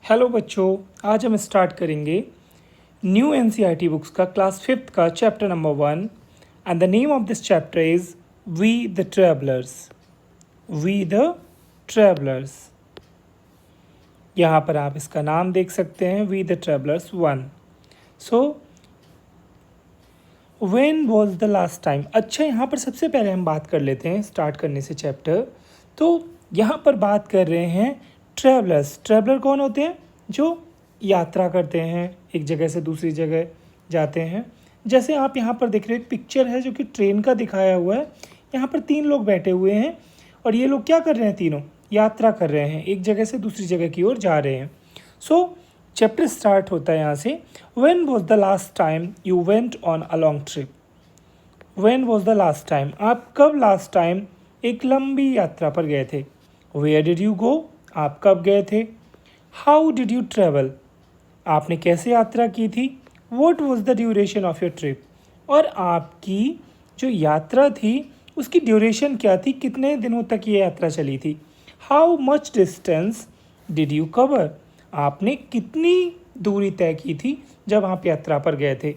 Hello बच्चों, आज हम स्टार्ट करेंगे न्यू एनसीईआरटी बुक्स का क्लास 5th का chapter number 1 and the name of this chapter is we the travellers. We the travellers, यहाँ पर आप इसका नाम देख सकते हैं, we the travellers 1। So when was the last time. अच्छा, यहाँ पर सबसे पहले हम बात कर लेते हैं स्टार्ट करने से चैप्टर। तो यहाँ पर बात कर रहे हैं ट्रैवलर्स। ट्रैवलर कौन होते हैं? जो यात्रा करते हैं, एक जगह से दूसरी जगह जाते हैं। जैसे आप यहाँ पर देख रहे हो, एक पिक्चर है जो कि ट्रेन का दिखाया हुआ है। यहाँ पर 3 लोग बैठे हुए हैं और ये लोग क्या कर रहे हैं? तीनों यात्रा कर रहे हैं, एक जगह से दूसरी जगह की ओर जा रहे हैं। सो चैप्टर स्टार्ट होता है यहाँ से, when was the last time you went on a long trip. When was the last time, आप कब लास्ट टाइम एक लंबी यात्रा पर गए थे? वेयर डिड यू गो, आप कब गए थे? हाउ डिड यू ट्रेवल, आपने कैसे यात्रा की थी? What was the duration of your trip, और आपकी जो यात्रा थी उसकी ड्यूरेशन क्या थी, कितने दिनों तक ये यात्रा चली थी? How much distance did you cover, आपने कितनी दूरी तय की थी जब आप यात्रा पर गए थे?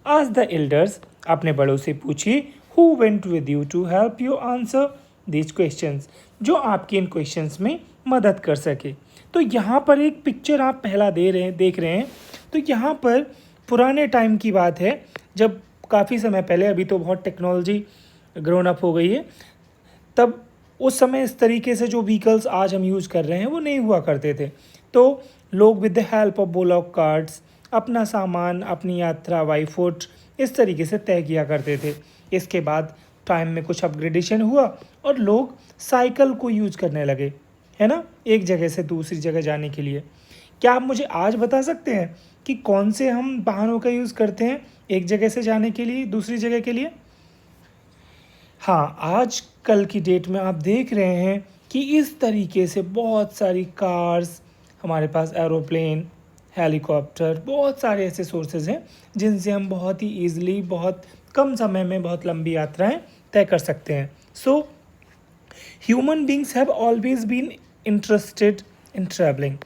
आज द एल्डर्स, अपने बड़ों से पूछिए, who went with you to help you answer these questions, जो आपके इन क्वेश्चंस में मदद कर सके। तो यहाँ पर एक पिक्चर आप पहला देख रहे हैं। तो यहाँ पर पुराने टाइम की बात है, जब काफ़ी समय पहले, अभी तो बहुत टेक्नोलॉजी ग्रोन अप हो गई है, तब उस समय इस तरीके से जो व्हीकल्स आज हम यूज़ कर रहे हैं वो नहीं हुआ करते थे। तो लोग with the help of bullock carts अपना सामान, अपनी यात्रा बाई फुट इस तरीके से तय किया करते थे। इसके बाद टाइम में कुछ अपग्रेडेशन हुआ और लोग साइकिल को यूज करने लगे, है ना, एक जगह से दूसरी जगह जाने के लिए। क्या आप मुझे आज बता सकते हैं कि कौन से हम वाहनों का यूज़ करते हैं एक जगह से जाने के लिए दूसरी जगह के लिए? हाँ, आज कल की डेट में आप देख रहे हैं कि इस तरीके से बहुत सारी कार्स, हमारे पास एरोप्लेन, हेलीकॉप्टर, बहुत सारे ऐसे सोर्सेज हैं जिनसे हम बहुत ही ईजिली, बहुत कम समय में बहुत लंबी यात्राएं तय कर सकते हैं। So human beings have always been interested in travelling.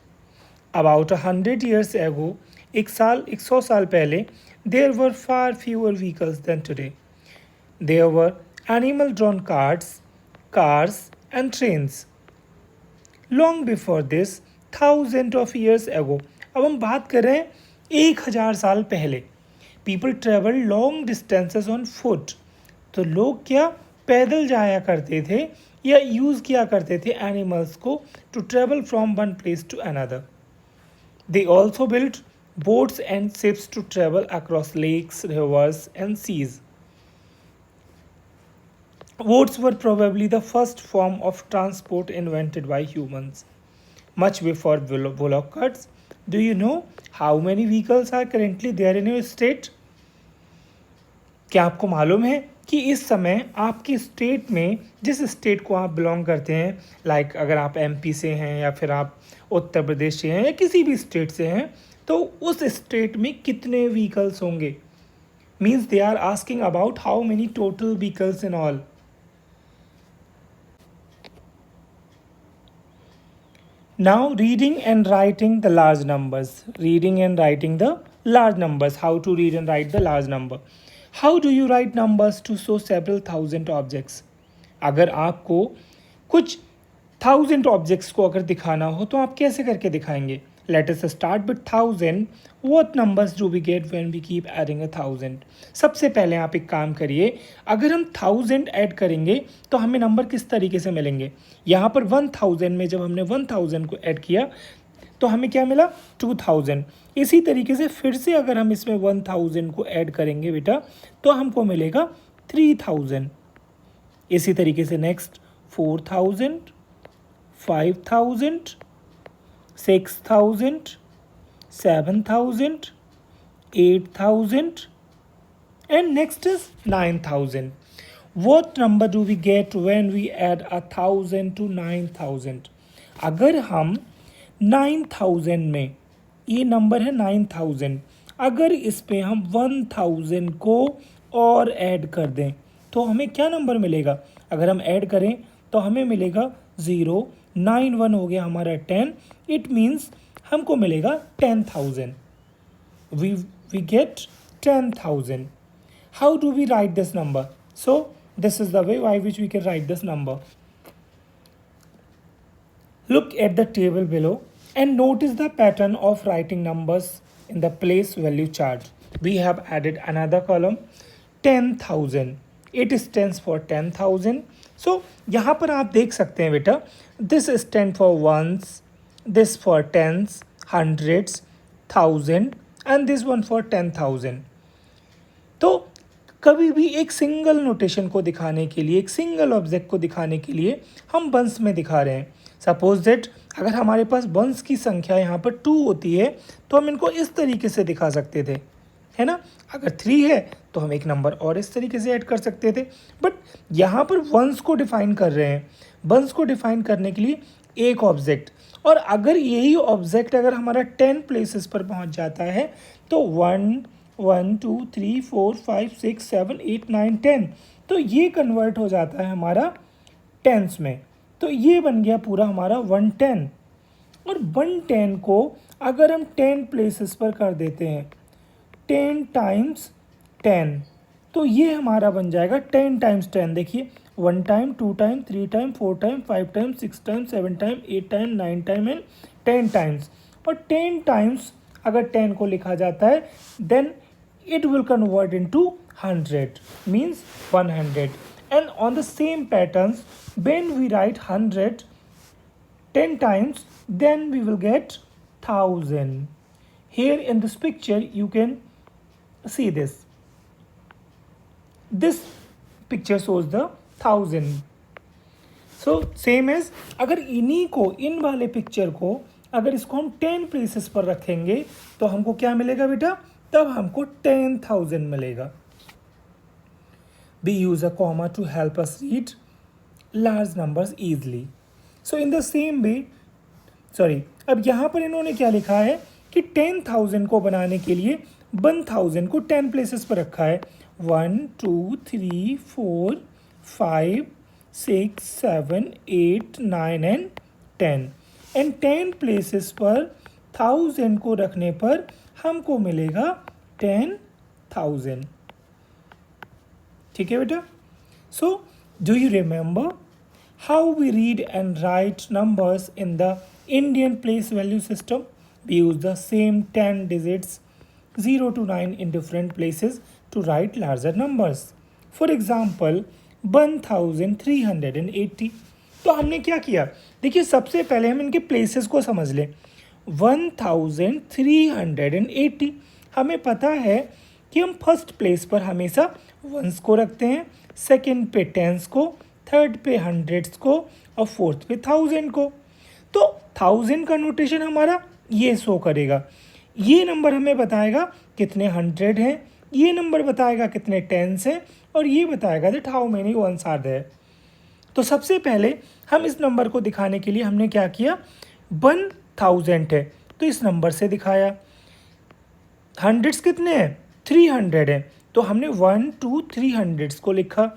About 100 years ago, 100 साल पहले, there were far fewer vehicles than today. There were animal-drawn carts, cars, and trains. Long before this, thousands of years ago, अब हम बात कर रहे हैं 1000 साल पहले, people traveled long distances on foot. तो लोग क्या पैदल जाया करते थे या यूज़ किया करते थे एनिमल्स को to travel from one place to another. They also built boats and ships to travel across lakes, rivers, and seas. Boats were probably the first form of transport invented by humans. Much before bullock carts. Do you know how many vehicles are currently there in your state? क्या आपको मालूम है कि इस समय आपकी state में, जिस स्टेट को आप बिलोंग करते हैं, लाइक अगर आप एमपी से हैं या फिर आप उत्तर प्रदेश से हैं या किसी भी स्टेट से हैं, तो उस स्टेट में कितने व्हीकल्स होंगे? Means they are asking about how many total vehicles in all. Now reading and writing the large numbers. Reading and writing the large numbers. How to read and write the large number. How do you write numbers to show several thousand objects? अगर आपको कुछ 1000 objects को अगर दिखाना हो तो आप कैसे करके दिखाएंगे? Let us start with 1000. What numbers do we get when we keep adding 1000? सबसे पहले आप एक काम करिए, अगर हम 1000 ऐड करेंगे तो हमें नंबर किस तरीके से मिलेंगे? यहाँ पर 1000 में जब हमने 1000 को ऐड किया तो हमें क्या मिला? 2000. इसी तरीके से फिर से अगर हम इसमें 1000 को ऐड करेंगे बेटा तो हमको मिलेगा 3000. इसी तरीके से next 4000, 5000, 6000, 7000, 8000, and next is 9000. What number do we get when we add 1000 to 9000? अगर हम 9000 में, ये नंबर है 9000, अगर इस पे हम 1000 को और ऐड कर दें तो हमें क्या नंबर मिलेगा? अगर हम ऐड करें तो हमें मिलेगा 0, 9 1 हो गया हमारा 10. इट मीन्स हमको मिलेगा 10,000. We get 10,000. How do we write this number? So this is the way by which we can write this number. Look at the table below and notice the pattern of writing numbers in the place value chart. We have added another column, 10,000. It stands for 10,000. So यहाँ पर आप देख सकते हैं बेटा, this stands for ones, this for tens, hundreds, thousand and this one for 10,000. तो कभी भी एक सिंगल नोटेशन को दिखाने के लिए, एक सिंगल ऑब्जेक्ट को दिखाने के लिए हम बंस में दिखा रहे हैं. सपोज दैट अगर हमारे पास बंस की संख्या यहाँ पर 2 होती है तो हम इनको इस तरीके से दिखा सकते थे, है ना. अगर 3 है तो हम एक नंबर और इस तरीके से ऐड कर सकते थे. बट यहाँ पर वंस को डिफाइन कर रहे हैं. वंस को डिफाइन करने के लिए एक ऑब्जेक्ट, और अगर यही ऑब्जेक्ट अगर हमारा 10 प्लेसेस पर पहुँच जाता है तो 1 1 2 3 4 5 6 7 8 9 10, तो ये कन्वर्ट हो जाता है हमारा टेंस में. तो ये बन गया पूरा हमारा 110. और 110 को अगर हम 10 प्लेसेस पर कर देते हैं 10 टाइम्स 10, तो ये हमारा बन जाएगा 10 टाइम्स 10. देखिए 1 time 2 time 3 time 4 time 5 time 6 time 7 time 8 time 9 time and 10 times. और 10 टाइम्स अगर 10 को लिखा जाता है then it will convert into 100, means 100. And on the same patterns, when we write 100 10 times, then we will get 1000. Here in this picture you can see this. This picture shows the 1000. So same as अगर इन्हीं को, इन वाले picture को अगर इसको हम 10 places पर रखेंगे तो हमको क्या मिलेगा बेटा, तब हमको 10,000 मिलेगा. We use a comma to help us read large numbers easily. So in the same way, अब यहाँ पर इन्होंने क्या लिखा है कि 10,000 को बनाने के लिए 1,000 को 10 प्लेसेस पर रखा है. 1 2 3 4 5 6 7 8 9 एंड 10. एंड 10 प्लेसेस पर 1000 को रखने पर हमको मिलेगा 10,000. ठीक है बेटा. So do you remember how we read and write numbers in the Indian place value system? We use the same 10 digits 0 to 9 in different places to write larger numbers. For example 1380. तो हमने क्या किया, देखिए सबसे पहले हम इनके places को समझ लें. 1380, हमें पता है कि हम फर्स्ट प्लेस पर हमेशा वंस को रखते हैं, सेकंड पे टेंस को, थर्ड पे हंड्रेड्स को और फोर्थ पे 1000 को. तो 1000 का नोटेशन हमारा ये शो करेगा. ये नंबर हमें बताएगा कितने 100 हैं, ये नंबर बताएगा कितने टेंस हैं और ये बताएगा that how many ones are there. तो सबसे पहले हम इस नंबर को दिखाने के लिए हमने क्या किया, 1000 है तो इस नंबर से दिखाया. हंड्रेड्स कितने हैं, 300 हैं तो हमने 1 2 300 को लिखा.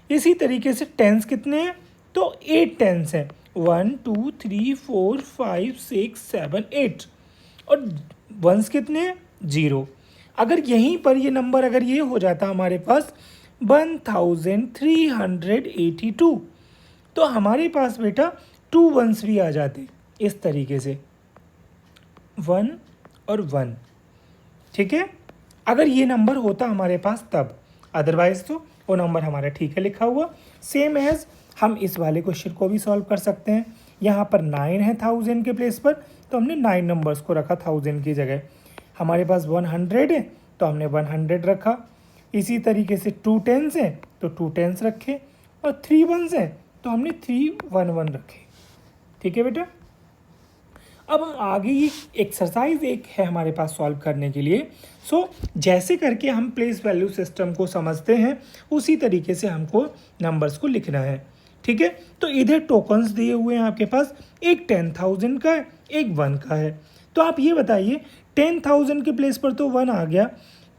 इसी तरीके से टेंस कितने हैं, तो 8 टेंस हैं. 1 2 3 4 5 6 7 8. और वंस कितने हैं, 0. अगर यहीं पर ये नंबर अगर ये हो जाता हमारे पास 1382, तो हमारे पास बेटा 2 वंस भी आ जाते इस तरीके से, 1 और 1. ठीक है, अगर ये नंबर होता हमारे पास तब, अदरवाइज तो वो नंबर हमारा ठीक है लिखा हुआ. सेम एज हम इस वाले क्वेश्चन को भी सॉल्व कर सकते हैं. यहाँ पर 9 है 1000 के प्लेस पर, तो हमने 9 नंबर्स को रखा 1000 की जगह. हमारे पास 100 है तो हमने 100 रखा. इसी तरीके से 2 टेंस हैं तो 2 टेंस रखे और 3 वंस हैं तो हमने 311 रखे. ठीक है बेटा. अब हम आगे ये एक्सरसाइज एक है हमारे पास सॉल्व करने के लिए. जैसे करके हम प्लेस वैल्यू सिस्टम को समझते हैं उसी तरीके से हमको नंबर्स को लिखना है. ठीक है, तो इधर टोकन्स दिए हुए हैं आपके पास, एक 10,000 का है, एक 1 का है. तो आप ये बताइए 10,000 के प्लेस पर तो 1 आ गया,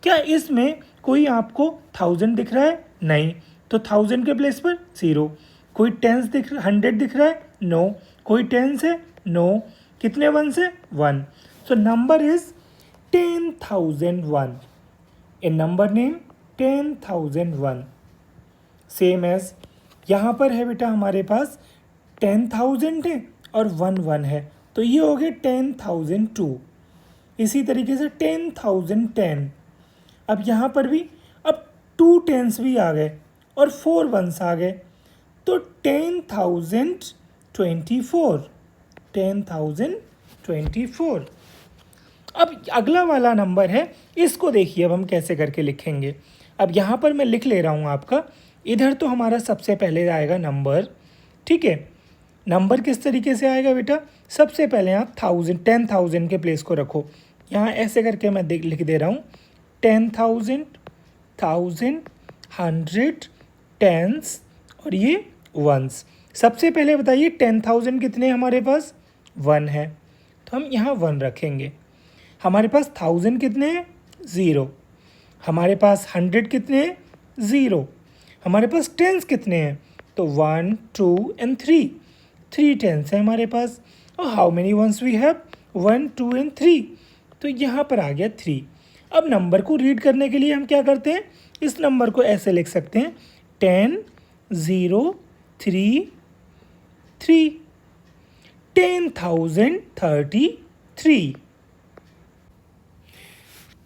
क्या इसमें कोई आपको 1000 दिख रहा है? नहीं. तो 1000 के प्लेस पर 0. कोई 100 दिख रहा है? नो. कोई 10 है? नो. कितने वन से? 1. So number is 10,001. A number name 10,001. Same as यहाँ पर है बेटा हमारे पास 10,000 है और 1 है, तो ये हो गया 10,002. इसी तरीके से 10,010. अब यहाँ पर भी अब 2 10s भी आ गए और 4 1s आ गए, तो 10,024. 10,024. अब अगला वाला नंबर है, इसको देखिए अब हम कैसे करके लिखेंगे. अब यहाँ पर मैं लिख ले रहा हूँ आपका, इधर तो हमारा सबसे पहले आएगा नंबर, ठीक है. नंबर किस तरीके से आएगा बेटा? सबसे पहले आप 10,000 के प्लेस को रखो. यहाँ ऐसे करके मैं लिख दे रहा हूँ 10,000, 1,000, 100, टेंस और ये वंस. सबसे पहले बताइए 10,000 कितने हमारे पास? 1 है, तो हम यहाँ 1 रखेंगे. हमारे पास 1,000 कितने हैं? 0. हमारे पास 100 कितने हैं? 0. हमारे पास टेंस कितने हैं? तो 1, 2 एंड 3. 3 टेंस है हमारे पास. और how many ones we have? 1, 2 and 3. तो यहाँ पर आ गया 3. अब नंबर को रीड करने के लिए हम क्या करते हैं? इस नंबर को ऐसे लिख सकते हैं 10, 0, 3, 3. 10,033.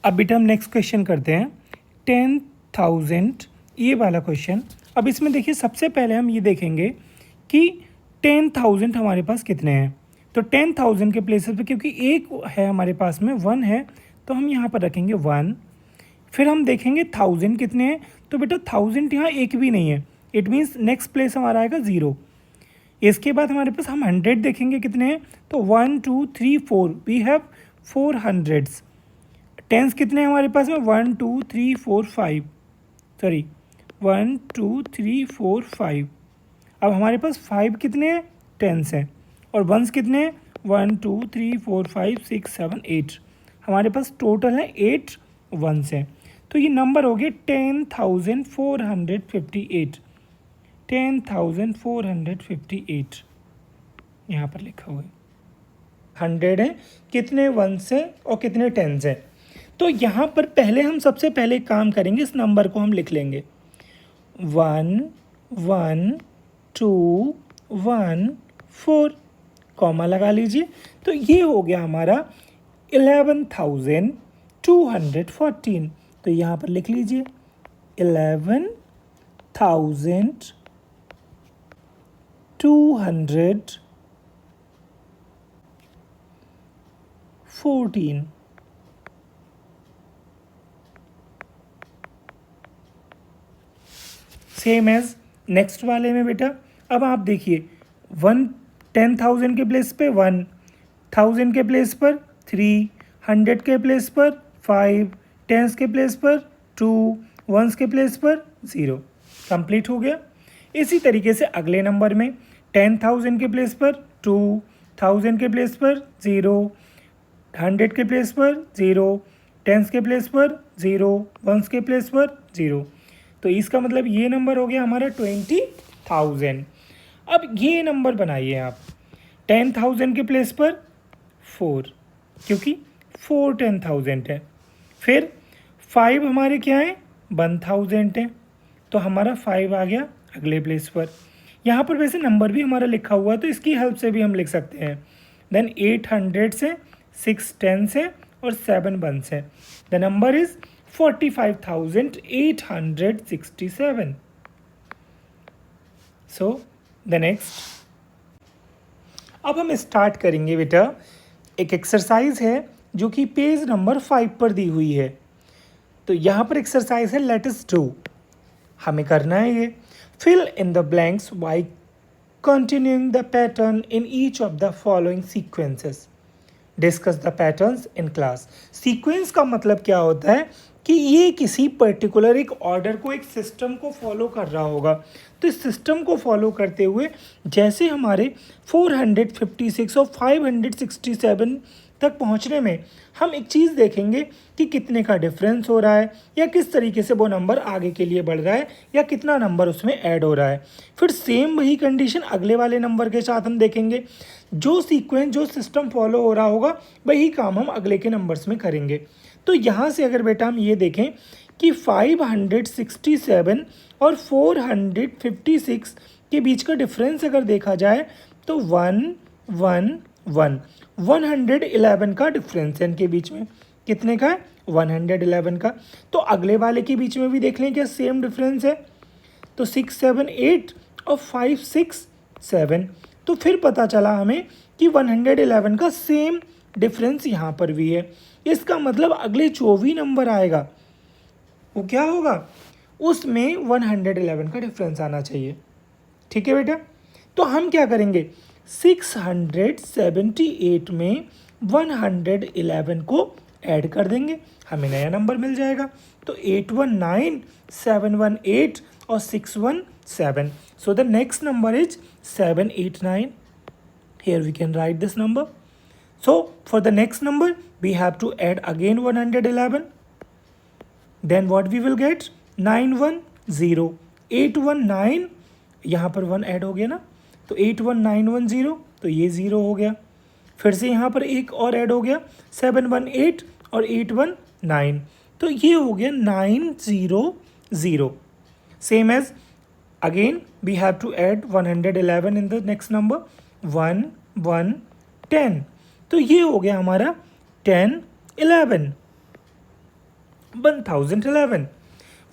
अब बेटा हम नेक्स्ट क्वेश्चन करते हैं 10,000, ये वाला क्वेश्चन. अब इसमें देखिए सबसे पहले हम ये देखेंगे कि 10,000 हमारे पास कितने हैं. तो 10,000 के प्लेसेस पे क्योंकि एक है हमारे पास में 1 है, तो हम यहाँ पर रखेंगे 1. फिर हम देखेंगे 1,000 कितने हैं. तो बेटा 1,000 यहाँ एक भी नहीं है, इट मीन्स नेक्स्ट प्लेस हमारा आएगा 0. इसके बाद हमारे पास हम 100 देखेंगे कितने हैं. तो 1, 2, 3, 4, वी हैव 4 हंड्रेड्स. टेंस कितने हैं हमारे पास में? 1, 2, 3, 4, 5. सॉरी 1, 2, 3, 4, 5. अब हमारे पास 5 कितने हैं? टेंस हैं. और वंस कितने हैं? 1, 2, 3, 4, 5, 6, 7, 8. हमारे पास टोटल है 8 वंस हैं. तो ये नंबर हो गया 10,458. 10,458 यहाँ पर लिखा हुआ है. 100 है, कितने वंस हैं और कितने टेंस हैं. तो यहाँ पर पहले हम सबसे पहले काम करेंगे, इस नंबर को हम लिख लेंगे 1, 1, 2, 1, 4, कॉमा लगा लीजिए. तो ये हो गया हमारा 11,214. तो यहाँ पर लिख लीजिए 11,214. सेम एज नेक्स्ट वाले में बेटा. अब आप देखिए 10,000 के प्लेस पे 1, 1,000 के प्लेस पर 3, 100 के प्लेस पर 5, टेंस के प्लेस पर 2, वंस के प्लेस पर 0. कंप्लीट हो गया. इसी तरीके से अगले नंबर में 10,000 के प्लेस पर 2, 1,000 के प्लेस पर 0, 100 के प्लेस पर 0, टेंस के प्लेस पर 0, वंस के प्लेस पर 0. तो इसका मतलब ये नंबर हो गया हमारा 20,000. अब ये नंबर बनाइए आप 10,000 के प्लेस पर 4, क्योंकि 4 10,000 है. फिर 5 हमारे क्या है? 1,000 है, तो हमारा 5 आ गया अगले प्लेस पर. यहाँ पर वैसे नंबर भी हमारा लिखा हुआ है, तो इसकी हेल्प से भी हम लिख सकते हैं. देन 800 से 6 10s है और 7 1s है. The number is 45,867. So the next, अब हम स्टार्ट करेंगे बेटा. एक एक्सरसाइज है जो कि पेज नंबर 5 पर दी हुई है. तो यहाँ पर एक्सरसाइज है लेट अस डू. हमें करना है ये fill in the blanks by continuing the pattern in each of the following sequences. Discuss the patterns in class. Sequence का मतलब क्या होता है कि ये किसी पर्टिकुलर एक ऑर्डर को, एक सिस्टम को फॉलो कर रहा होगा। तो इस सिस्टम को फॉलो करते हुए जैसे हमारे 456 और 567 तक पहुंचने में हम एक चीज़ देखेंगे कि कितने का डिफरेंस हो रहा है, या किस तरीके से वो नंबर आगे के लिए बढ़ रहा है, या कितना नंबर उसमें ऐड हो रहा है। फिर सेम वही कंडीशन अगले वाले नंबर के साथ हम देखेंगे। जो सीक्वेंस, जो सिस्टम फॉलो हो रहा होगा, वही काम हम अगले के नंबर्स में करेंगे। तो यहाँ से अगर बेटा हम ये देखें कि 567 और 456 के बीच का डिफरेंस अगर देखा जाए तो 111 का डिफरेंस है इनके बीच में। कितने का है? 111 का। तो अगले वाले के बीच में भी देख लें क्या सेम डिफरेंस है। तो 678 और 567, तो फिर पता चला हमें कि 111 का सेम डिफरेंस यहाँ पर भी है। इसका मतलब अगले जो भी नंबर आएगा वो क्या होगा, उसमें 111 का डिफरेंस आना चाहिए। ठीक है बेटा। तो हम क्या करेंगे, 678 में 111 को ऐड कर देंगे, हमें नया नंबर मिल जाएगा। तो 819, 718 और 617. So the next number is 789. Here we can write this number. So for the next number we have to add again 111. Then what we will get, 910, 819, यहाँ पर 1 ऐड हो गया ना, तो 81910, तो ये 0 हो गया। फिर से यहाँ पर एक और ऐड हो गया, 718 और 819, तो ये हो गया 900। Same as again we have to add 111 in the next number, 10, तो ये हो गया हमारा 1011।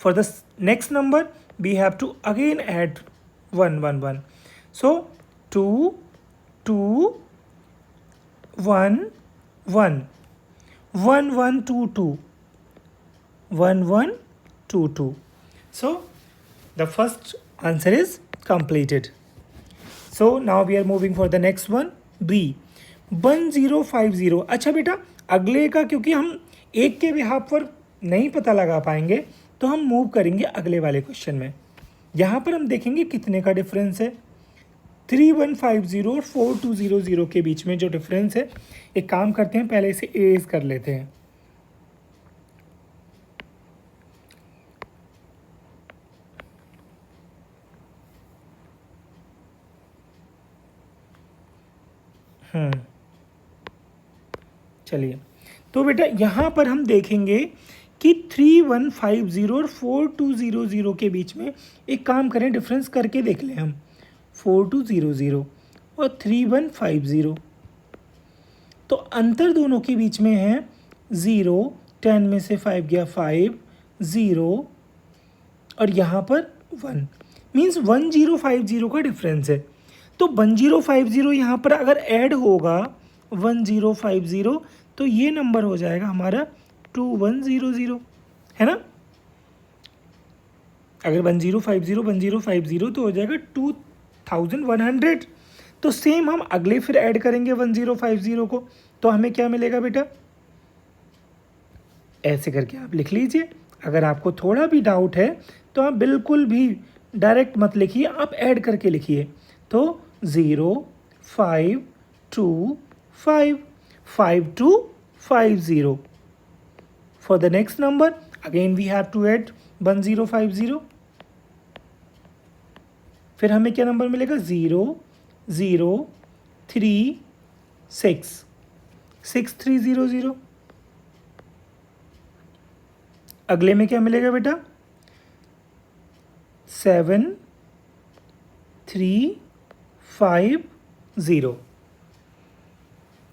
For the next number we have to again add 111. So 2, 1, 1, 1122, 1122. So the first answer is completed. So now we are moving for the next one, B, 1050. अच्छा बेटा, अगले का क्योंकि हम एक के बिहाफ पर नहीं पता लगा पाएंगे तो हम मूव करेंगे अगले वाले क्वेश्चन में। यहाँ पर हम देखेंगे कितने का डिफरेंस है, 3150 और 4200 के बीच में जो डिफरेंस है। एक काम करते हैं, पहले इसे एज कर लेते हैं। चलिए, तो बेटा यहाँ पर हम देखेंगे कि 3150 और 4200 के बीच में एक काम करें, डिफरेंस करके देख लें हम। 4200 और 3150, तो अंतर दोनों के बीच में है 0, 10 में से 5 गया 5, 0 और यहाँ पर 1, मीन्स 1050 का डिफरेंस है। तो 1050 यहाँ पर अगर ऐड होगा 1050, तो ये नंबर हो जाएगा हमारा 2100, है ना। अगर 1050 तो हो जाएगा 2100। तो सेम हम अगले फिर ऐड करेंगे 1050 को, तो हमें क्या मिलेगा बेटा, ऐसे करके आप लिख लीजिए। अगर आपको थोड़ा भी डाउट है तो आप बिल्कुल भी डायरेक्ट मत लिखिए, आप ऐड करके लिखिए। तो 0, 5, 2, 5, 5250. For the next number again we have to add 1050. फिर हमें क्या नंबर मिलेगा, 0, 0, 3, 6, 6300। अगले में क्या मिलेगा बेटा, 7, 3, 5, 0,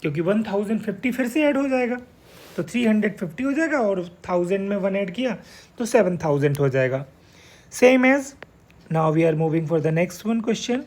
क्योंकि 1050 फिर से ऐड हो जाएगा तो 350 हो जाएगा, और 1000 में 1 ऐड किया तो 7000 हो जाएगा। Same as now we are moving for the next one question.